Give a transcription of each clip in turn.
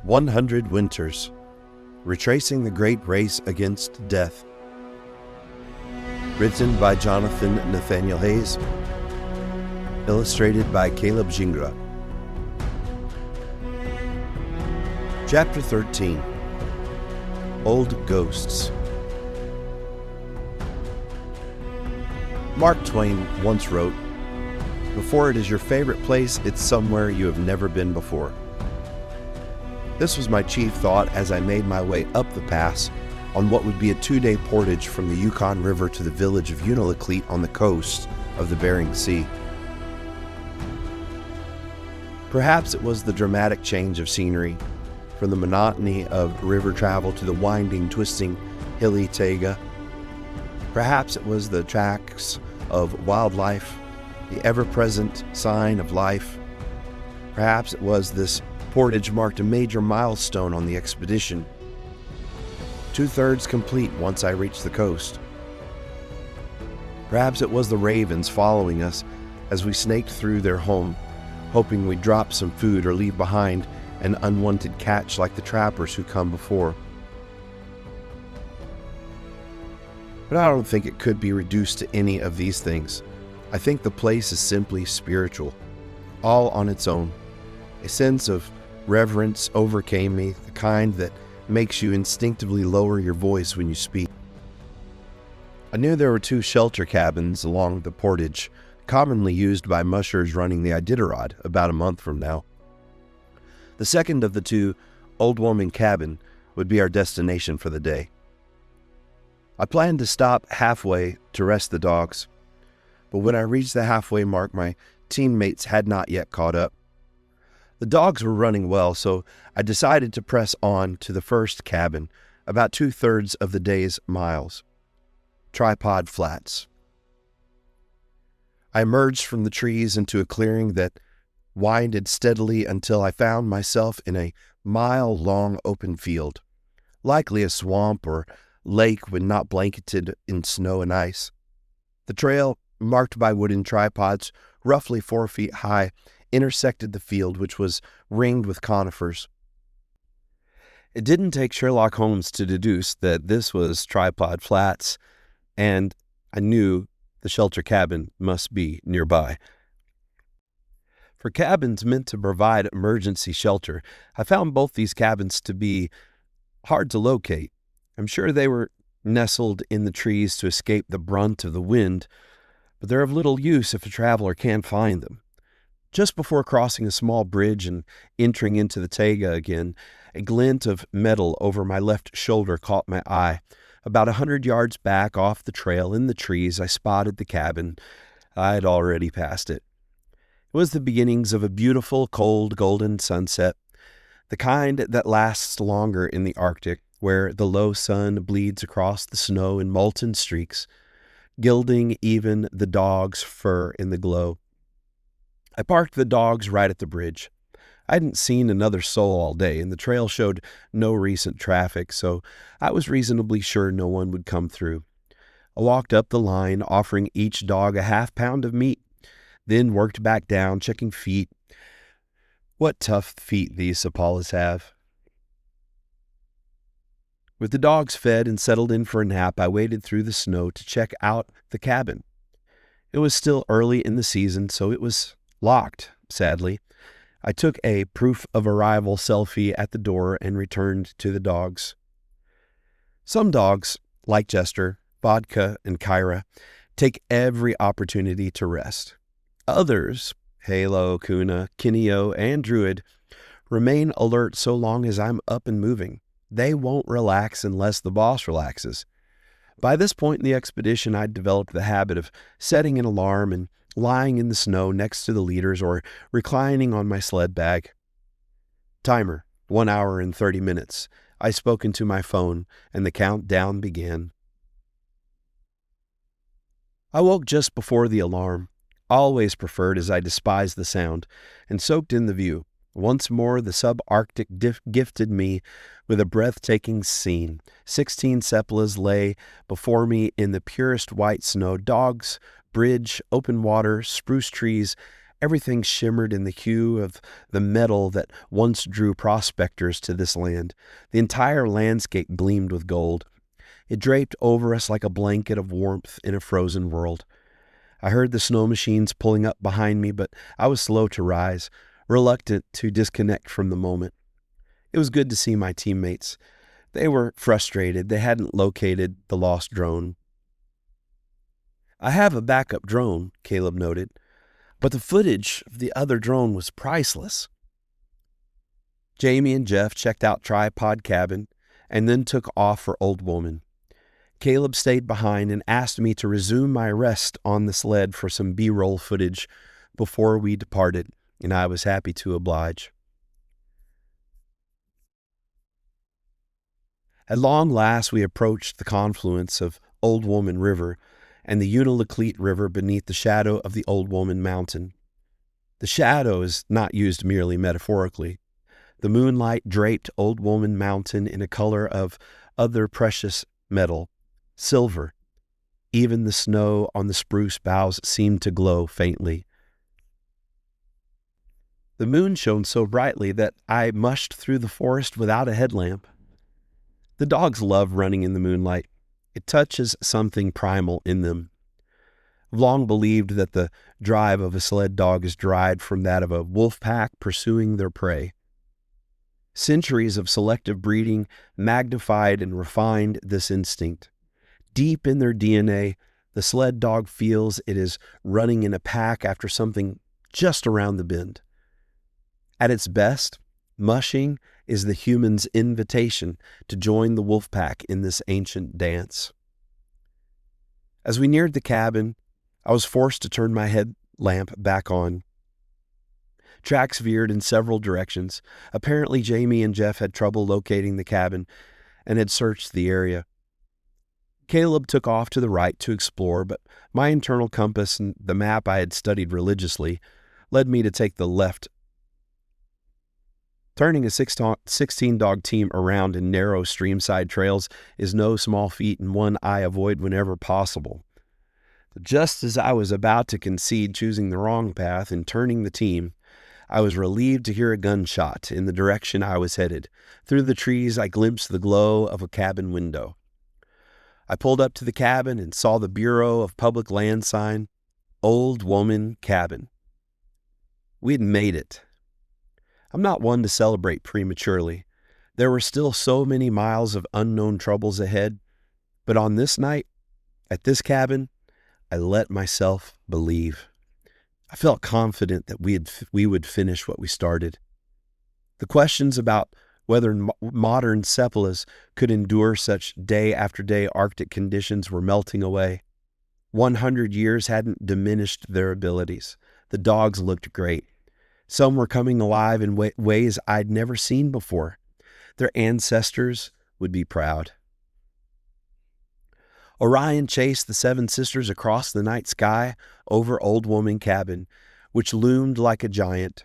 100 Winters, Retracing the Great Race Against Death. Written by Jonathan Nathaniel Hayes. Illustrated by Caleb Gingra. Chapter 13. Old Ghosts. Mark Twain once wrote, "Before it is your favorite place, it's somewhere you have never been before." This was my chief thought as I made my way up the pass on what would be a 2-day portage from the Yukon River to the village of Unalakleet on the coast of the Bering Sea. Perhaps it was the dramatic change of scenery, from the monotony of river travel to the winding, twisting, hilly taiga. Perhaps it was the tracks of wildlife, the ever-present sign of life. Perhaps it was this portage marked a major milestone on the expedition, 2/3 complete once I reached the coast. Perhaps it was the ravens following us as we snaked through their home, hoping we'd drop some food or leave behind an unwanted catch like the trappers who come before. But I don't think it could be reduced to any of these things. I think the place is simply spiritual, all on its own. A sense of reverence overcame me, the kind that makes you instinctively lower your voice when you speak. I knew there were 2 shelter cabins along the portage, commonly used by mushers running the Iditarod about a month from now. The second of the 2, Old Woman Cabin, would be our destination for the day. I planned to stop halfway to rest the dogs, but when I reached the halfway mark, my teammates had not yet caught up. The dogs were running well, so I decided to press on to the first cabin, about 2/3 of the day's miles. Tripod Flats. I emerged from the trees into a clearing that winded steadily until I found myself in a mile-long open field, likely a swamp or lake when not blanketed in snow and ice. The trail, marked by wooden tripods, roughly 4 feet high, intersected the field, which was ringed with conifers. It didn't take Sherlock Holmes to deduce that this was Tripod Flats, and I knew the shelter cabin must be nearby. For cabins meant to provide emergency shelter, I found both these cabins to be hard to locate. I'm sure they were nestled in the trees to escape the brunt of the wind, but they're of little use if a traveler can't find them. Just before crossing a small bridge and entering into the taiga again, a glint of metal over my left shoulder caught my eye. About 100 yards back off the trail in the trees, I spotted the cabin. I had already passed it. It was the beginnings of a beautiful, cold, golden sunset, the kind that lasts longer in the Arctic, where the low sun bleeds across the snow in molten streaks, gilding even the dog's fur in the glow. I parked the dogs right at the bridge. I hadn't seen another soul all day, and the trail showed no recent traffic, so I was reasonably sure no one would come through. I walked up the line, offering each dog a half-pound of meat, then worked back down, checking feet. What tough feet these Sapalas have. With the dogs fed and settled in for a nap, I waded through the snow to check out the cabin. It was still early in the season, so it was locked, sadly. I took a proof of arrival selfie at the door and returned to the dogs. Some dogs, like Jester, Vodka, and Kyra, take every opportunity to rest. Others, Halo, Kuna, Kineo, and Druid, remain alert so long as I'm up and moving. They won't relax unless the boss relaxes. By this point in the expedition, I'd developed the habit of setting an alarm and lying in the snow next to the leaders or reclining on my sled bag. Timer, 1 hour and 30 minutes. I spoke into my phone, and the countdown began. I woke just before the alarm, always preferred as I despised the sound, and soaked in the view. Once more, the subarctic gifted me with a breathtaking scene. 16 sepalas lay before me in the purest white snow, dogs, bridge, open water, spruce trees, Everything shimmered in the hue of the metal that once drew prospectors to this land. The entire landscape gleamed with gold. It draped over us like a blanket of warmth in a frozen world. I heard the snow machines pulling up behind me, but I was slow to rise, reluctant to disconnect from the moment. It was good to see my teammates. They were frustrated. They hadn't located the lost drone. "I have a backup drone," Caleb noted, "but the footage of the other drone was priceless." Jamie and Jeff checked out Tripod Cabin and then took off for Old Woman. Caleb stayed behind and asked me to resume my rest on the sled for some B-roll footage before we departed, and I was happy to oblige. At long last, we approached the confluence of Old Woman River and the Unalakleet River beneath the shadow of the Old Woman Mountain. The shadow is not used merely metaphorically. The moonlight draped Old Woman Mountain in a color of other precious metal, silver. Even the snow on the spruce boughs seemed to glow faintly. The moon shone so brightly that I mushed through the forest without a headlamp. The dogs love running in the moonlight. It touches something primal in them. I've long believed that the drive of a sled dog is derived from that of a wolf pack pursuing their prey. Centuries of selective breeding magnified and refined this instinct. Deep in their DNA, the sled dog feels it is running in a pack after something just around the bend. At its best, mushing is the human's invitation to join the wolf pack in this ancient dance. As we neared the cabin, I was forced to turn my headlamp back on. Tracks veered in several directions. Apparently, Jamie and Jeff had trouble locating the cabin and had searched the area. Caleb took off to the right to explore, but my internal compass and the map I had studied religiously led me to take the left. Turning a 16-dog team around in narrow streamside trails is no small feat and one I avoid whenever possible. Just as I was about to concede choosing the wrong path and turning the team, I was relieved to hear a gunshot in the direction I was headed. Through the trees, I glimpsed the glow of a cabin window. I pulled up to the cabin and saw the Bureau of Public Land sign, Old Woman Cabin. We had made it. I'm not one to celebrate prematurely. There were still so many miles of unknown troubles ahead, but on this night, at this cabin, I let myself believe. I felt confident that we would finish what we started. The questions about whether modern sepalas could endure such day-after-day Arctic conditions were melting away. 100 years hadn't diminished their abilities. The dogs looked great. Some were coming alive in ways I'd never seen before. Their ancestors would be proud. Orion chased the seven sisters across the night sky over Old Woman Cabin, which loomed like a giant.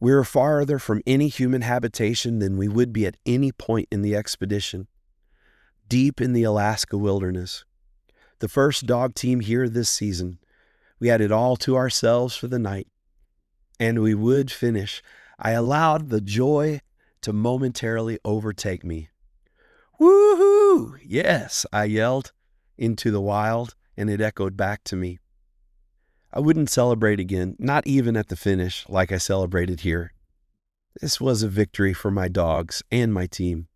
We were farther from any human habitation than we would be at any point in the expedition. Deep in the Alaska wilderness. The first dog team here this season. We had it all to ourselves for the night. And we would finish. I allowed the joy to momentarily overtake me. "Woo-hoo! Yes," I yelled into the wild, and it echoed back to me. I wouldn't celebrate again, not even at the finish, like I celebrated here. This was a victory for my dogs and my team.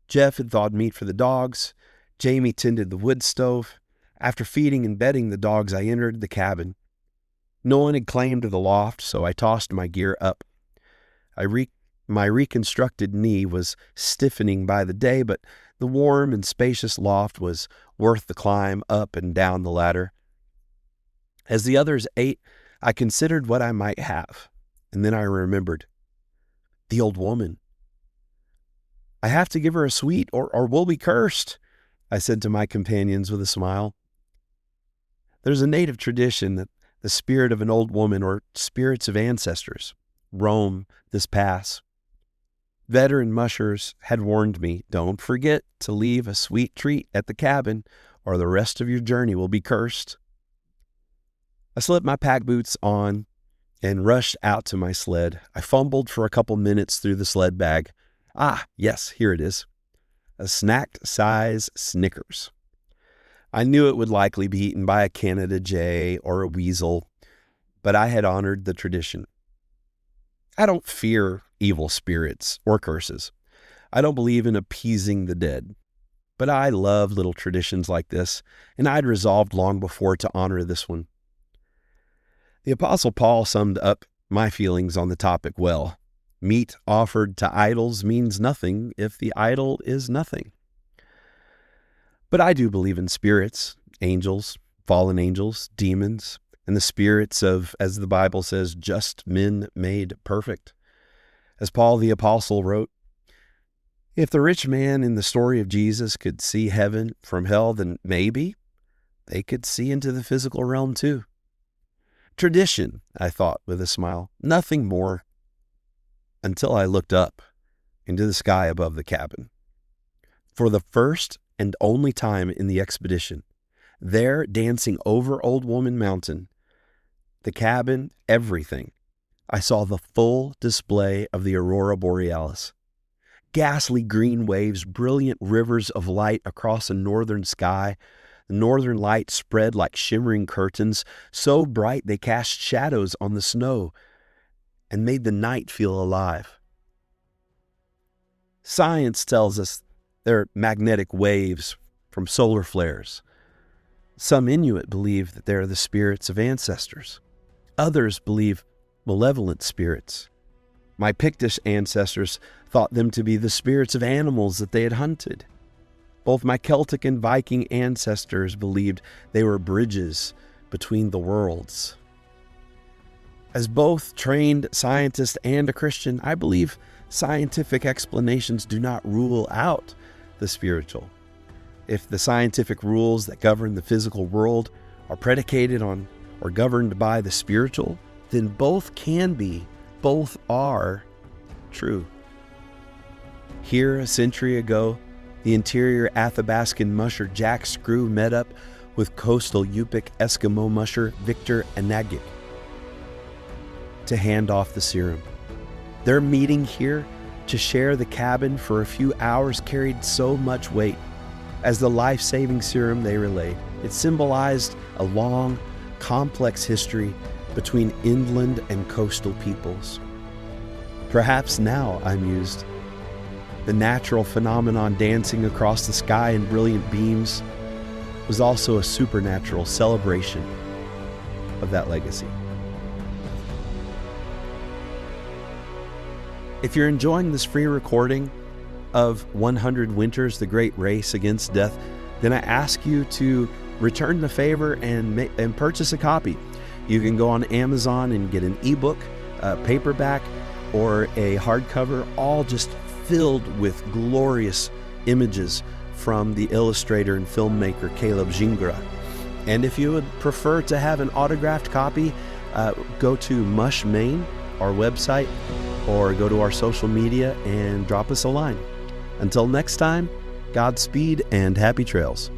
Jeff had thawed meat for the dogs. Jamie tended the wood stove. After feeding and bedding the dogs, I entered the cabin. No one had claimed the loft, so I tossed my gear up. My reconstructed knee was stiffening by the day, but the warm and spacious loft was worth the climb up and down the ladder. As the others ate, I considered what I might have, and then I remembered. The old woman. "I have to give her a sweet, or we'll be cursed," I said to my companions with a smile. There's a native tradition that the spirit of an old woman or spirits of ancestors roam this pass. Veteran mushers had warned me, don't forget to leave a sweet treat at the cabin or the rest of your journey will be cursed. I slipped my pack boots on and rushed out to my sled. I fumbled for a couple minutes through the sled bag. Ah, yes, here it is. A snack-size Snickers. I knew it would likely be eaten by a Canada jay or a weasel, but I had honored the tradition. I don't fear evil spirits or curses. I don't believe in appeasing the dead. But I love little traditions like this, and I'd resolved long before to honor this one. The Apostle Paul summed up my feelings on the topic well. Meat offered to idols means nothing if the idol is nothing. But I do believe in spirits, angels, fallen angels, demons, and the spirits of, as the Bible says, just men made perfect. As Paul the Apostle wrote, if the rich man in the story of Jesus could see heaven from hell, then maybe they could see into the physical realm too. Tradition, I thought with a smile, nothing more, until I looked up into the sky above the cabin. For the first and only time in the expedition, there dancing over Old Woman Mountain, the cabin, everything, I saw the full display of the aurora borealis. Ghastly green waves, brilliant rivers of light across a northern sky. The northern light spread like shimmering curtains, so bright they cast shadows on the snow and made the night feel alive. Science tells us they're magnetic waves from solar flares. Some Inuit believe that they're the spirits of ancestors. Others believe malevolent spirits. My Pictish ancestors thought them to be the spirits of animals that they had hunted. Both my Celtic and Viking ancestors believed they were bridges between the worlds. As both trained scientist and a Christian, I believe scientific explanations do not rule out the spiritual. If the scientific rules that govern the physical world are predicated on or governed by the spiritual, then both can be, both are true. Here, a century ago, the interior Athabascan musher Jack Screw met up with coastal Yupik Eskimo musher Victor Anagik to hand off the serum. Their meeting here to share the cabin for a few hours carried so much weight. As the life-saving serum they relayed, it symbolized a long, complex history between inland and coastal peoples. Perhaps now, I mused, the natural phenomenon dancing across the sky in brilliant beams was also a supernatural celebration of that legacy. If you're enjoying this free recording of 100 Winters, the Great Race Against Death, then I ask you to return the favor and purchase a copy. You can go on Amazon and get an ebook, a paperback, or a hardcover, all just filled with glorious images from the illustrator and filmmaker Caleb Gingras. And if you would prefer to have an autographed copy, go to Mush Maine, our website, or go to our social media and drop us a line. Until next time, Godspeed and happy trails.